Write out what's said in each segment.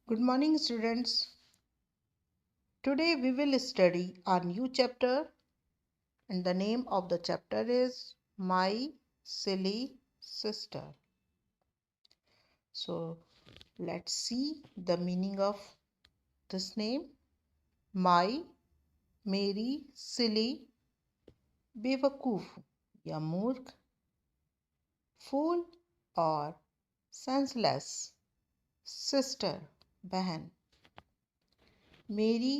Good morning, students. Today we will study our new chapter, and the name of the chapter is My Silly Sister. So, let's see the meaning of this name. My, मेरी, silly, बेवकूफ या मूर्ख, fool और senseless, sister, बहन, मेरी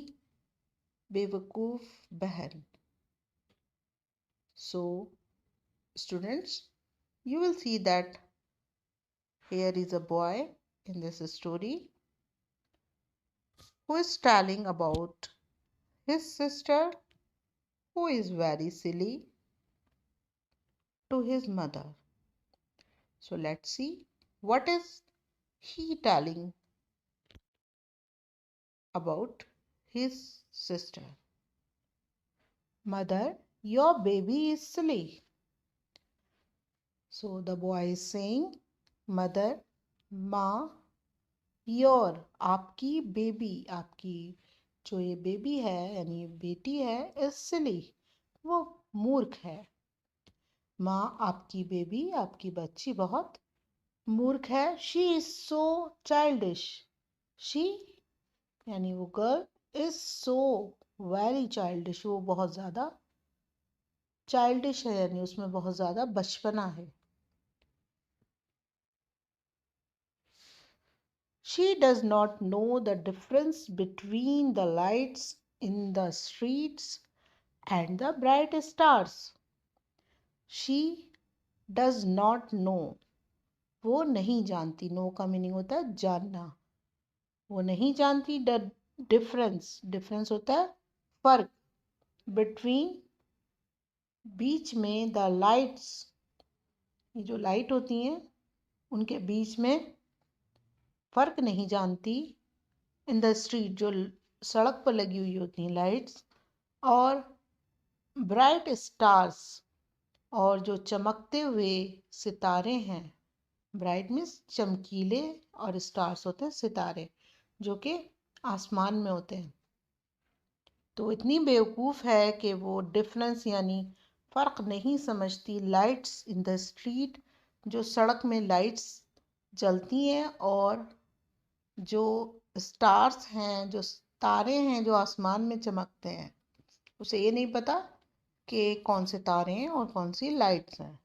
बेवकूफ बहन. So, students, you will see that here is a boy in this story who is telling about his sister who is very silly to his mother. So let's see what is he telling about his sister. Mother, your baby is silly. So the boy is saying, Mother, माँ, your, आपकी baby, आपकी जो ये baby है यानी बेटी है, is सिली, वो मूर्ख है. माँ, आपकी बेबी, आपकी बच्ची बहुत मूर्ख है. She is so childish. She यानी वो girl, is so very childish, वो बहुत ज़्यादा चाइल्डिश है यानी उसमें बहुत ज़्यादा बचपना है. She does not know the difference between the lights in the streets and the bright stars. She does not know. वो नहीं जानती. नो का मीनिंग होता है जानना. वो नहीं जानती द डिफरेंस. डिफरेंस होता है फर्क. बिटवीन, बीच में, द लाइट्स, ये जो लाइट होती हैं उनके बीच में फर्क नहीं जानती. इन द स्ट्रीट, जो सड़क पर लगी हुई होती हैं लाइट्स, और ब्राइट स्टार्स, और जो चमकते हुए सितारे हैं. ब्राइट मीन्स चमकीले और स्टार्स होते हैं सितारे जो कि आसमान में होते हैं. तो इतनी बेवकूफ़ है कि वो डिफरेंस यानी फ़र्क नहीं समझती. लाइट्स इन द स्ट्रीट, जो सड़क में लाइट्स जलती हैं, और जो स्टार्स हैं, जो तारे हैं जो आसमान में चमकते हैं, उसे ये नहीं पता कि कौन से तारे हैं और कौन सी लाइट्स हैं.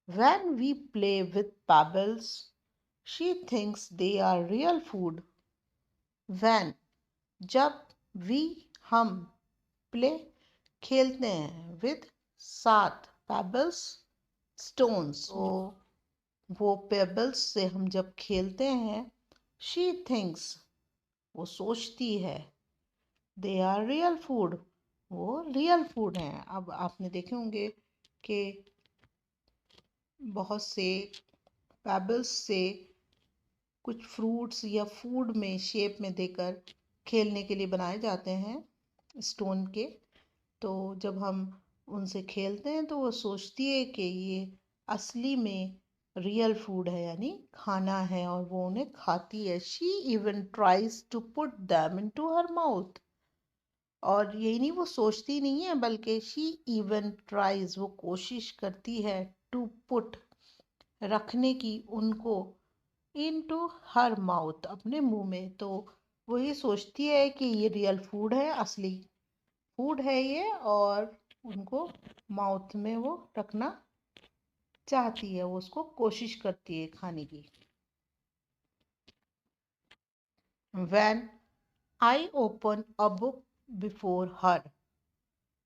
When we play with pebbles, she thinks they are real food. When, जब, we, हम, play, खेलते हैं, with, साथ, pebbles, stones. तो वो pebbles से हम जब खेलते हैं, she thinks, वो सोचती है, they are real food, वो रियल फूड हैं. अब आपने देखे होंगे कि बहुत से पेबल्स से कुछ फ्रूट्स या फूड में शेप में देकर खेलने के लिए बनाए जाते हैं स्टोन के. तो जब हम उनसे खेलते हैं तो वो सोचती है कि ये असली में रियल फूड है यानी खाना है, और वो उन्हें खाती है. She even tries to put them into her mouth. और यही नहीं, वो सोचती नहीं है बल्कि शी इवन ट्राइज, वो कोशिश करती है, टू पुट, रखने की, उनको, इनटू हर माउथ, अपने मुंह में. तो वो ये सोचती है कि ये रियल फूड है, असली फूड है ये, और उनको माउथ में वो रखना चाहती है, वो उसको कोशिश करती है खाने की. When I open a book before her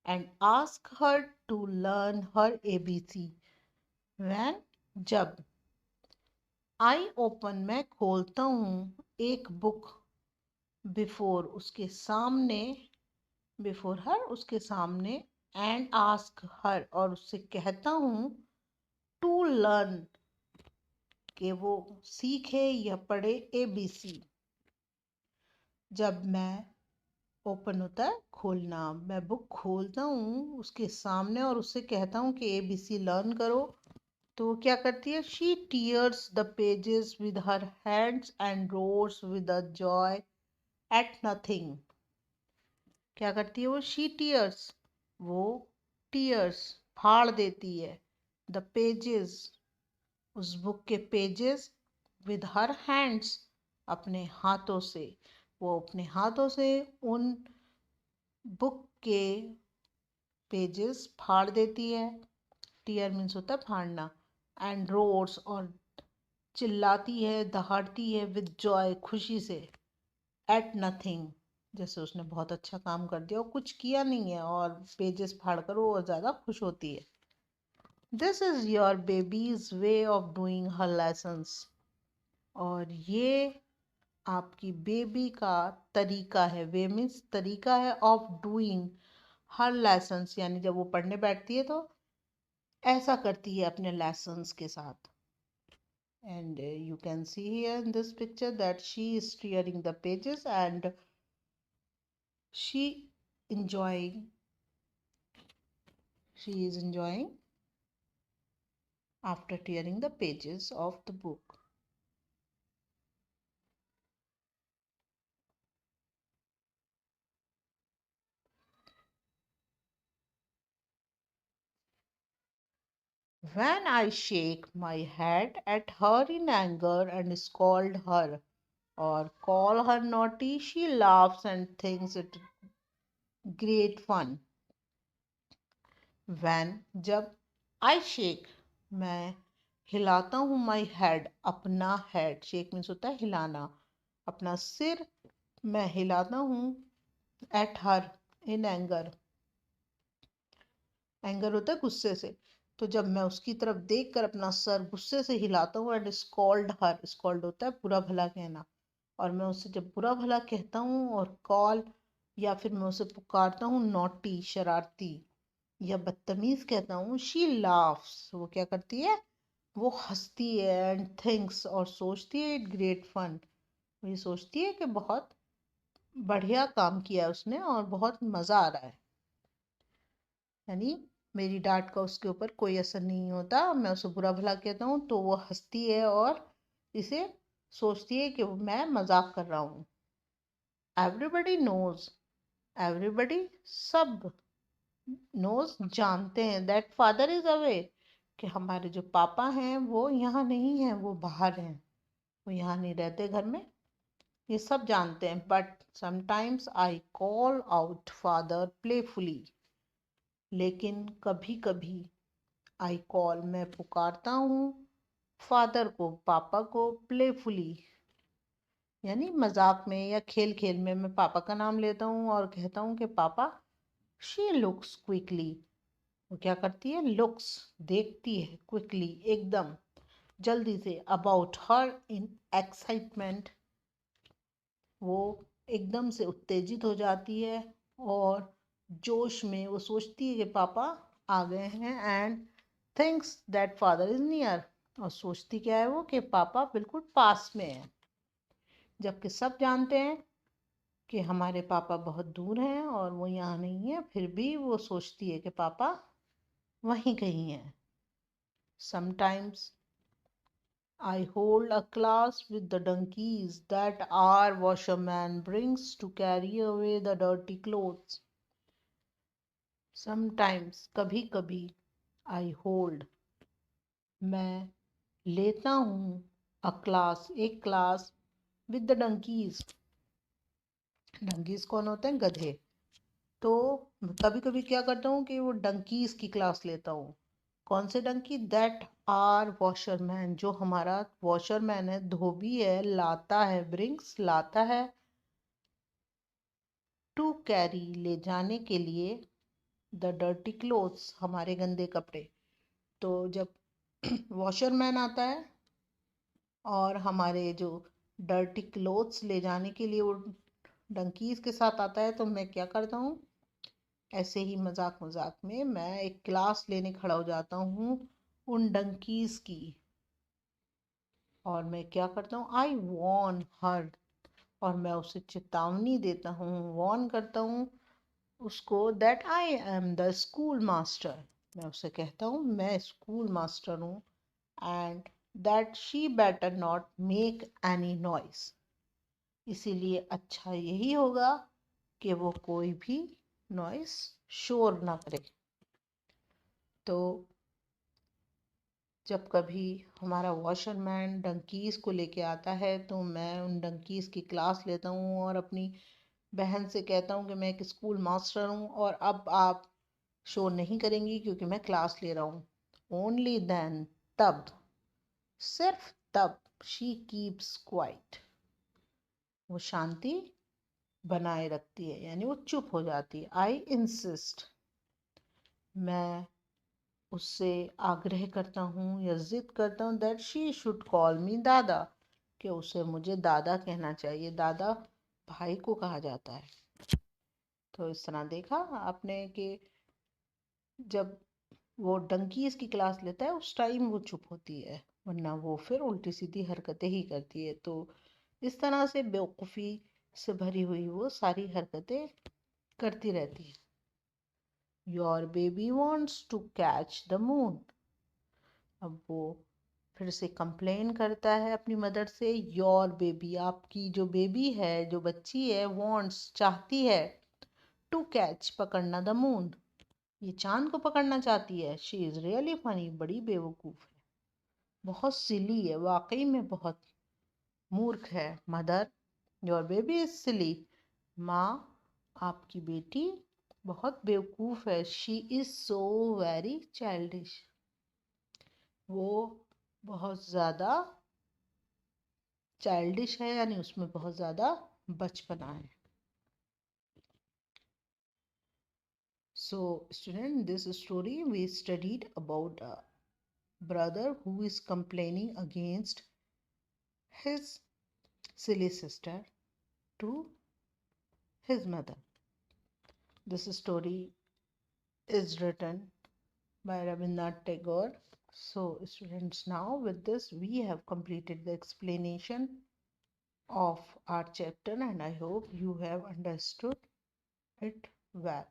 and ask her to learn her ABC. When, जब, I open, मैं खोलता हूँ, एक बुक, बिफोर, उसके सामने, बिफोर हर, उसके सामने, एंड आस्क हर, और उससे कहता हूँ, टू लर्न, कि वो सीखे या पढ़े ABC. जब मैं, ओपन होता है खोलना, मैं बुक खोलता हूँ उसके सामने और उससे कहता हूँ कि ABC लर्न करो, तो वो क्या करती है? She tears the pages with her hands and roars with a joy at nothing. क्या करती है वो? शी टीयर्स, वो टीयर्स फाड़ देती है, द पेजेस, उस बुक के पेजेस, विद हर हैंड्स, अपने हाथों से। वो अपने हाथों से उन बुक के पेजेस फाड़ देती है। टीयर मीन्स होता है फाड़ना। एंड रोर्स, और चिल्लाती है, दहाड़ती है, विद जॉय, खुशी से, एट नथिंग, जैसे उसने बहुत अच्छा काम कर दिया और कुछ किया नहीं है, और पेजेस फाड़कर वो ज़्यादा खुश होती है। This is your babies way of doing her lessons. और ये आपकी बेबी का तरीका है। वे मीन्स तरीका है, ऑफ डूइंग हर लेसन्स, यानी जब वो पढ़ने बैठती है तो ऐसा करती है अपने लेसन्स के साथ। And you can see here in this picture that she is tearing the pages and she enjoying she is enjoying after tearing the pages of the book. When I shake my head at her in anger and scold her or call her naughty, she laughs and thinks it great fun. When, जब, I shake, मैं हिलाता हूँ, my head, अपना head, shake means होता है हिलाना, अपना सिर मैं हिलाता हूँ, at her, in anger, anger होता है गुस्से से। तो जब मैं उसकी तरफ देखकर अपना सर गुस्से से हिलाता हूँ, एंड स्कॉल्ड हर, स्कॉल्ड होता है बुरा भला कहना, और मैं उससे जब बुरा भला कहता हूँ, और कॉल, या फिर मैं उसे पुकारता हूँ नॉटी, शरारती या बदतमीज कहता हूँ, शी लाफ्स, वो क्या करती है? वो हंसती है, एंड थिंक्स, और सोचती है, इट ग्रेट फन, ये सोचती है कि बहुत बढ़िया काम किया उसने और बहुत मजा आ रहा है। यानी मेरी डांट का उसके ऊपर कोई असर नहीं होता, मैं उसे बुरा भला कहता हूँ तो वो हंसती है और इसे सोचती है कि मैं मजाक कर रहा हूँ। एवरीबडी नोज, एवरीबडी, सब, नोज, जानते हैं, दैट फादर इज अवे, कि हमारे जो पापा हैं वो यहाँ नहीं हैं, वो बाहर हैं, वो यहाँ नहीं रहते घर में, ये सब जानते हैं। But sometimes I call out father playfully, लेकिन कभी कभी आई कॉल, मैं पुकारता हूँ, फादर को, पापा को, प्लेफुली, यानी मजाक में या खेल खेल में मैं पापा का नाम लेता हूँ और कहता हूँ कि पापा, शी लुक्स क्विकली, वो क्या करती है? लुक्स, देखती है, क्विकली, एकदम जल्दी से, अबाउट हर, इन एक्साइटमेंट, वो एकदम से उत्तेजित हो जाती है और जोश में वो सोचती है कि पापा आ गए हैं, and thinks that father is near, और सोचती क्या है वो? कि पापा बिल्कुल पास में है। जबकि सब जानते हैं कि हमारे पापा बहुत दूर हैं और वो यहाँ नहीं है, फिर भी वो सोचती है कि पापा वहीं कहीं हैं। Sometimes I hold a class with the donkeys that our washerman brings to carry away the dirty clothes. Sometimes, कभी कभी, I hold, मैं लेता हूँ, a class, एक class, with the donkeys. donkeys कौन होते हैं? गधे। तो कभी कभी क्या करता हूँ कि वो डंकीज की क्लास लेता हूँ। कौन से डंकी? दैट आर वॉशरमैन, जो हमारा वॉशरमैन है, धोबी है, लाता है, ब्रिंग्स, लाता है, टू कैरी, ले जाने के लिए, द डर्टी क्लोथ्स, हमारे गंदे कपड़े। तो जब वॉशरमैन आता है और हमारे जो डर्टी क्लोथ्स ले जाने के लिए वो डंकीज के साथ आता है, तो मैं क्या करता हूँ? ऐसे ही मजाक मजाक में मैं एक क्लास लेने खड़ा हो जाता हूँ उन डंकीज की, और मैं क्या करता हूँ? आई वॉर्न हर, और मैं उसे चेतावनी देता हूँ, वॉर्न करता हूँ उसको, that I am the school master, मैं उसे कहता हूँ मैं स्कूल मास्टर हूँ, and that she better not make any noise. इसीलिए अच्छा यही होगा कि वो कोई भी नॉइस, शोर ना करे। तो जब कभी हमारा वॉशरमैन डंकीज को लेके आता है तो मैं उन डंकीज की क्लास लेता हूँ और अपनी बहन से कहता हूँ कि मैं एक स्कूल मास्टर हूँ और अब आप शोर नहीं करेंगी क्योंकि मैं क्लास ले रहा हूँ। ओनली देन, तब, सिर्फ तब शी कीप्स क्वाइट, वो शांति बनाए रखती है, यानी वो चुप हो जाती है। आई इंसिस्ट, मैं उससे आग्रह करता हूँ या जिद करता हूँ, दैट शी शुड कॉल मी दादा, कि उसे मुझे दादा कहना चाहिए। दादा भाई को कहा जाता है। तो इस तरह देखा आपने कि जब वो डंकीज की क्लास लेता है उस टाइम वो चुप होती है, वरना वो फिर उल्टी सीधी हरकतें ही करती है। तो इस तरह से बेवकूफ़ी से भरी हुई वो सारी हरकतें करती रहती है। Your baby wants to catch the moon, अब वो फिर से कंप्लेन करता है अपनी मदर से। योर बेबी, आपकी जो बेबी है, जो बच्ची है, वॉन्ट्स चाहती है, टू कैच पकड़ना, द मून ये चांद को पकड़ना चाहती है। शी इज़ रियली फनी, बड़ी बेवकूफ़ है, बहुत सिली है, वाकई में बहुत मूर्ख है। मदर, योर बेबी इज सिली, माँ आपकी बेटी बहुत बेवकूफ़ है। She is so very childish, वो बहुत ज़्यादा चाइल्डिश है, यानी उसमें बहुत ज़्यादा बचपना है। So student, this story we studied about a brother who is complaining against his silly sister to his mother. This story is written by Rabindranath Tagore. So students, now with this we have completed the explanation of our chapter and I hope you have understood it well.